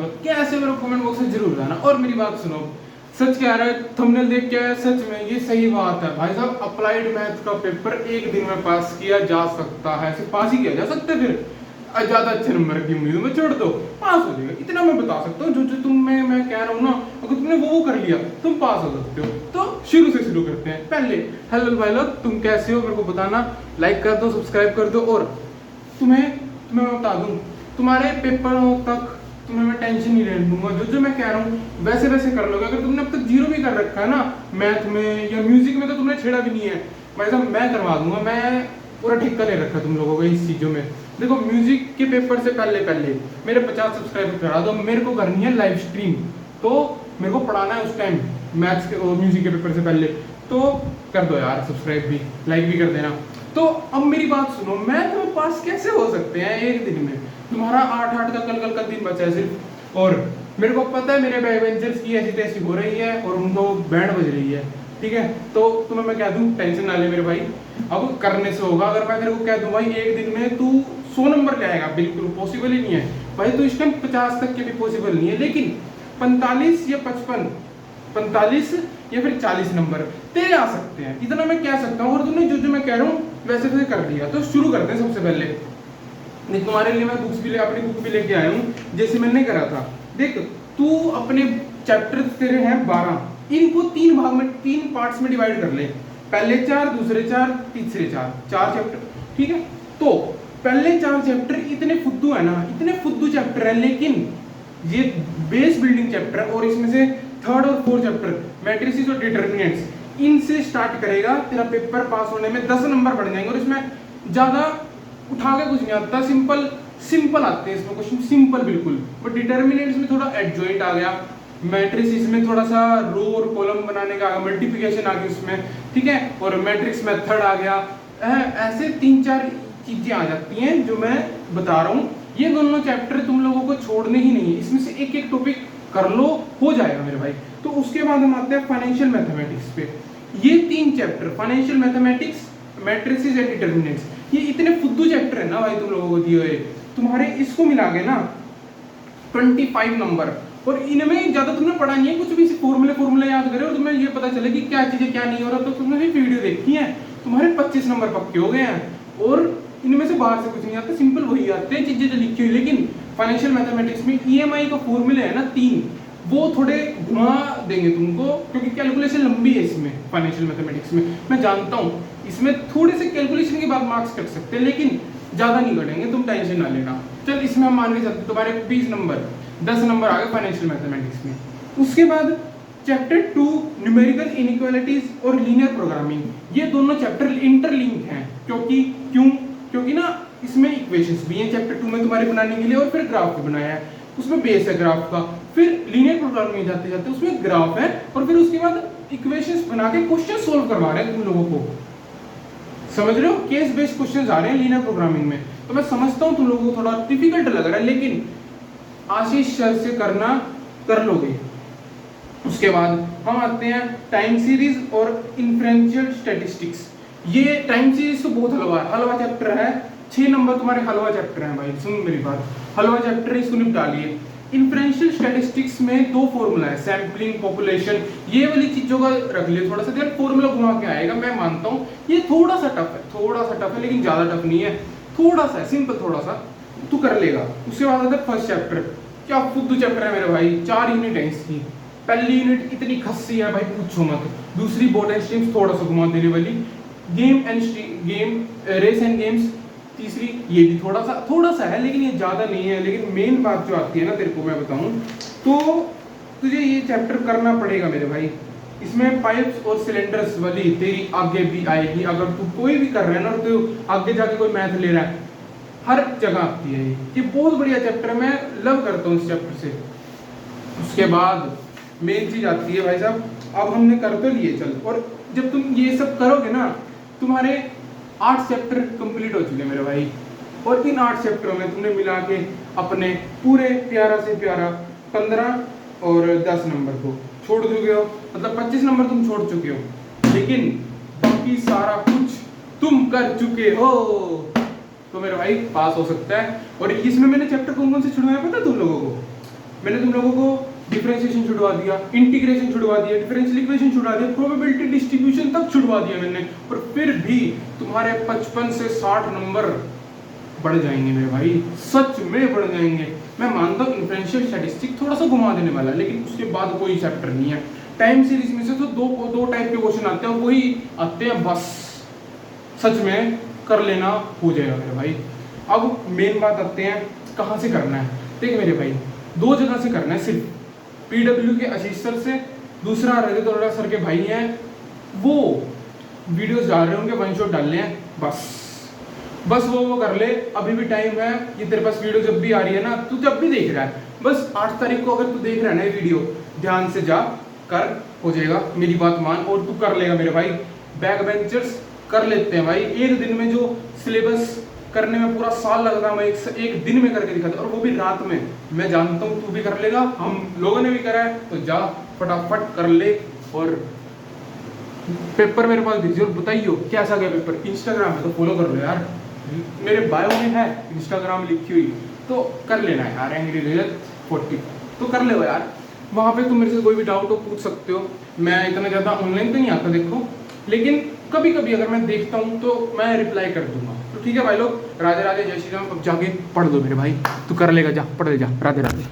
लो, कैसे मेरे comment box में जरूर बताना। और मेरी बात सुनो, सच कह रहा है, थंबनेल देख के सच में ये सही बात है भाई साहब। अप्लाइड मैथ का पेपर एक दिन में पास किया जा सकता है, सिर्फ पास ही किया जा सकता है, फिर ज्यादा अच्छे नंबर की उम्मीद में छोड़ दो, पास हो जाएगा, इतना मैं बता सकता हूँ। जो जो मैं कह रहा हूँ ना, अगर तुमने वो कर लिया तुम पास हो सकते हो। तो शुरू से शुरू करते हैं। पहले हेलो भाई लोग, तुम कैसे हो मेरे को बताना, लाइक कर दो, सब्सक्राइब कर दो। और तुम्हें मैं बता दूं, तुम्हारे पेपरों तक तुम्हें मैं टेंशन नहीं लेने दूंगा। जो जो मैं कह रहा हूँ वैसे वैसे कर लोगे। अगर तुमने अब तक जीरो भी कर रखा है ना मैथ में या म्यूजिक में, तो तुमने छेड़ा भी नहीं है भाई साहब, मैं करवा दूंगा। मैं पूरा ठेका ले रखा तुम लोगों को इस चीज़ों में। देखो, म्यूजिक के पेपर से पहले पहले मेरे 50 सब्सक्राइबर करा दो। मेरे को करनी है लाइव स्ट्रीम, तो मेरे को पढ़ाना है उस टाइम मैथ्स के और म्यूजिक के पेपर से पहले, तो कर दो यार सब्सक्राइब भी, लाइक भी कर देना। तो अब मेरी बात सुनो, मैथ में पास कैसे हो सकते हैं एक दिन में? तुम्हारा 8 का कल का दिन बचा है सिर्फ, और मेरे को पता है मेरे बैकबेंचर्स की ऐसी तैसी हो रही है और उनको बैंड बज रही है, ठीक है? तो तुम्हें मैं कह दूं, टेंशन ना ले मेरे भाई, अब करने से होगा। अगर मैं तेरे को कह दूं भाई एक दिन में तू 100 नंबर ले आएगा, बिल्कुल पॉसिबल ही नहीं है भाई। तो इस टाइम 50 तक के भी पॉसिबल नहीं है, लेकिन 45 या 55, 45 या फिर 40 नंबर तेरे आ सकते हैं, इतना मैं कह सकता हूँ। और तुमने जो जो मैं कह रहा हूँ वैसे वैसे कर दिया। तो शुरू करते हैं सबसे पहले। देख, तुम्हारे लिए मैं बुक्स भी अपनी बुक भी लेके आया हूँ, जैसे मैंने करा था। देख, तू अपने चैप्टर तेरे हैं 12, इनको 3 भाग में, 3 पार्ट्स में डिवाइड कर ले। पहले 4, दूसरे 4, तीसरे 4 चैप्टर, ठीक है? तो पहले 4 चैप्टर इतने फुद्दू है ना, इतने फुद्दू चैप्टर है, लेकिन ये बेस बिल्डिंग चैप्टर है। और इसमें से 3rd और 4th चैप्टर मैट्रिसेस और डिटरमिनेंट्स, इनसे स्टार्ट करेगा, तेरा पेपर पास होने में 10 नंबर बढ़ जाएंगे। और इसमें ज्यादा उठा के कुछ नहीं आता, सिंपल आते हैं इसमें क्वेश्चन, सिंपल बिल्कुल। बट डिटरमिनेंट्स में थोड़ा एडजॉइंट आ गया, मैट्रिसेस में थोड़ा सा रो और कॉलम बनाने का मल्टीप्लिकेशन आ गई उसमें, ठीक है? और मैट्रिक्स मेथड आ गया। ऐसे 3-4 चीजें आ जाती हैं जो मैं बता रहा हूँ। ये दोनों चैप्टर तुम लोगों को छोड़ने ही नहीं है, इसमें से एक एक टॉपिक कर लो, हो जाएगा मेरे भाई। तो उसके बाद हम आते हैं फाइनेंशियल मैथमेटिक्स पे। ये 3 chapter, financial mathematics, matrices and determinants, ये इतने फुद्दू चैप्टर है ना भाई तुम लोगों को दिए हुए। तुम्हारे इसको मिला के ना 25 नंबर, और इनमें ज्यादा तुमने पढ़ा नहीं है कुछ भी, फॉर्मूले याद करे और तुम्हें ये पता चले कि क्या चीजें क्या नहीं हो रहा। तो तुमने भी वीडियो देखी है, तुम्हारे 25 नंबर पक्के हो गए हैं। और इनमें से बाहर से कुछ नहीं आता, सिंपल वही आते हैं चीजें जो लिखी हुई। लेकिन फाइनेंशियल मैथमेटिक्स में ईएमआई का फॉर्मूले है ना 3, वो थोड़े घुमा देंगे तुमको, क्योंकि कैलकुलेशन लंबी है इसमें। फाइनेंशियल मैथमेटिक्स में मैं जानता हूँ इसमें थोड़े से कैलकुलेशन के बाद मार्क्स कट सकते हैं, लेकिन ज्यादा नहीं कटेंगे, तुम टेंशन ना लेना। चल, इसमें हम मान के चलते तुम्हारे 20 नंबर, 10 नंबर आ गए फाइनेंशियल मैथमेटिक्स में। उसके बाद चैप्टर 2 न्यूमेरिकल इनइक्वालिटीज और लीनियर प्रोग्रामिंग, ये दोनों चैप्टर इंटरलिंक्ड हैं। क्योंकि ना इसमें इक्वेशंस भी हैं चैप्टर 2 में तुम्हारे बनाने के लिए, और फिर ग्राफ भी बनाया है, उसमें बेस है ग्राफ का। फिर लीनियर प्रोग्रामिंग में जाते जाते उसमें ग्राफ है, और फिर उसके बाद इक्वेशंस बना के क्वेश्चन सोल्व करवा रहे हैं तुम लोगों को। समझ रहे हो? केस बेस्ड क्वेश्चंस आ रहे हैं लीनियर प्रोग्रामिंग में। तो मैं समझता हूँ तुम लोगों को थोड़ा डिफिकल्ट लग रहा है, लेकिन आशीष सर से करना कर लोगे। उसके बाद हम आते हैं टाइम सीरीज और इन्फ्रेंशियल स्टैटिस्टिक्स। ये टाइम सीरीज तो बहुत हलवा चैप्टर है, 6 नंबर तुम्हारे हलवा चैप्टर है भाई, सुन मेरी बात, हलवा चैप्टर, इसको निपटा लिए। इन्फ्रेंशियल स्टैटिस्टिक्स में 2 फॉर्मूला है, सैंपलिंग, पॉपुलेशन, ये वाली चीजों का रख लियो थोड़ा सा, देर फॉर्मूला घुमा के आएगा। मैं मानता हूँ ये थोड़ा सा टफ है, लेकिन ज्यादा टफ नहीं है, थोड़ा सा सिंपल, थोड़ा सा तू कर लेगा। उसके बाद आता है फर्स्ट चैप्टर, क्या फुद्दू चैप्टर है मेरे भाई, 4 यूनिट है इसकी। पहली यूनिट इतनी खस्सी है भाई, पूछो मत। दूसरी बोर्ड एंड स्ट्रीम्स, थोड़ा सा घुमा देने वाली, रेस एंड गेम्स। तीसरी ये भी थोड़ा सा है, लेकिन ये ज्यादा नहीं है। लेकिन मेन बात जो आती है ना तेरे को मैं बताऊं, तो तुझे ये चैप्टर करना पड़ेगा मेरे भाई। इसमें पाइप्स और सिलेंडर्स वाली तेरी आगे भी आएगी, अगर तू कोई भी कर रहा है ना, तो आगे जाके कोई मैथ ले रहा है, हर जगह आती है ये बहुत बढ़िया चैप्टर है, मैं लव करता हूँ इस चैप्टर से। उसके बाद मेन चीज आती है भाई साहब, अब हमने कर तो लिए चल, और जब तुम ये सब करोगे ना, तुम्हारे 8 चैप्टर कंप्लीट हो चुके मेरे भाई। और इन 8 चैप्टरों में तुमने मिला के अपने पूरे प्यारा से प्यारा 15 और 10 नंबर को छोड़ चुके हो, मतलब 25 नंबर तुम छोड़ चुके हो, लेकिन बाकी सारा कुछ तुम कर चुके हो। तो मेरे भाई पास हो सकता है। और इसमें मैंने चैप्टर कौन कौन से छुड़वाए पता तुम लोगों को? मैंने तुम लोगों को डिफरेंशिएशन छुड़वा दिया, इंटीग्रेशन छुड़वा दिया, डिफरेंशियल इक्वेशन छुड़वा दिया, प्रोबेबिलिटी डिस्ट्रीब्यूशन तक छुड़वा दिया मैंने, और फिर भी तुम्हारे 55 से 60 नंबर बढ़ जाएंगे मेरे भाई, सच में बढ़ जाएंगे। मैं मानता हूँ इन्फ्रेंशियल स्टैटिस्टिक्स थोड़ा सा घुमा देने वाला है, लेकिन उसके बाद कोई चैप्टर नहीं है। टाइम सीरीज में से तो दो टाइप के क्वेश्चन आते हैं, वही आते हैं बस, सच में कर लेना हो जाएगा मेरे भाई। अब मेन बात आते हैं कहाँ से करना है। देखिए मेरे भाई, 2 जगह से करना है सिर्फ, पीडब्ल्यू के आशीष सर से, दूसरा रजत अरोड़ा सर के भाई हैं, वो वीडियोस डाल रहे हैं, उनके वन शॉट डालने हैं, बस वो कर ले। अभी भी टाइम है, ये तेरे पास वीडियो जब भी आ रही है ना, तू जब भी देख रहा है, बस 8 तारीख को अगर तू देख रहा है ना ये वीडियो, ध्यान से जा कर, हो जाएगा, मेरी बात मान और तू कर लेगा मेरे भाई। बैक बेंचर्स कर लेते हैं भाई, एक दिन में जो सिलेबस करने में पूरा साल लगता है, मैं एक दिन में करके दिखाता, और वो भी रात में। मैं जानता हूँ तू भी कर लेगा, हम लोगों ने भी करा है, तो जा फटाफट कर ले। और पेपर मेरे पास भेजिए और बताइए कैसा गया पेपर। इंस्टाग्राम है तो फॉलो कर लो यार, मेरे बायो में है इंस्टाग्राम लिखी हुई, तो कर लेना है यार, एंग्री रजत 40 तो कर ले यार। वहाँ पे तुम मेरे से कोई भी डाउट हो पूछ सकते हो, मैं इतना ज़्यादा ऑनलाइन तो नहीं आता देखो, लेकिन कभी कभी अगर मैं देखता हूँ तो मैं रिप्लाई कर दूंगा। तो ठीक है भाई लोग, राधे राधे, जय श्री राम। अब जाके पढ़ दो मेरे भाई, तू कर लेगा, जा पढ़ ले जा, राधे राधे।